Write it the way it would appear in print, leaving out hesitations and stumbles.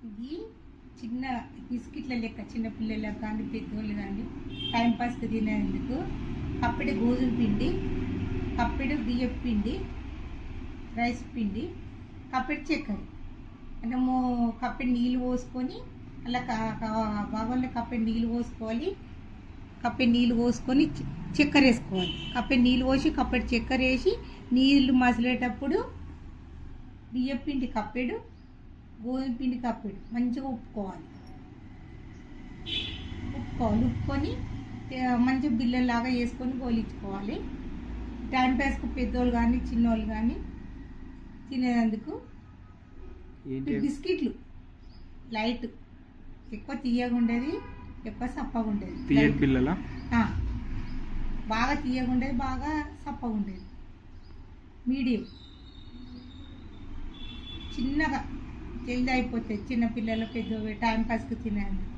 ఇది చిన్న బిస్కెట్ల లెక్క చిన్న పిల్లలకు కానీ పెద్దోళ్ళు కానీ టైంపాస్కి తినేందుకు కప్పెడు గోధుమ పిండి, కప్పెడు బియ్యం పిండి, రైస్ పిండి, కప్పెడు చక్కెర, మనము కప్పెడు నీళ్ళు పోసుకొని అలా బాగా కప్పెడు నీళ్ళు పోసుకోవాలి. కప్పెడు నీళ్ళు పోసుకొని చక్కెర వేసుకోవాలి. కప్పెడు నీళ్ళు పోసి కప్పెడు చక్కెర వేసి నీళ్ళు మసిలేటప్పుడు బియ్యం పిండి కప్పెడు, గోధుమ పిండి కప్పెడు మంచిగా ఉప్పుకోవాలి. ఉప్పుకొని మంచిగా బిల్లలాగా వేసుకొని గోలించుకోవాలి. టైం పాస్కు పెద్దోళ్ళు కానీ చిన్నోళ్ళు కానీ తినేందుకు బిస్కెట్లు లైట్, ఎక్కువ తీయగా ఉండేది, ఎక్కువ సప్పగా ఉండేది. బాగా తీయగా ఉండేది, బాగా సప్పగా ఉండేది. మీడియం చిన్నగా జల్దీ అయిపోతాయి చిన్నపిల్లలు పెద్ద టైం పాస్కి తినేందుకు.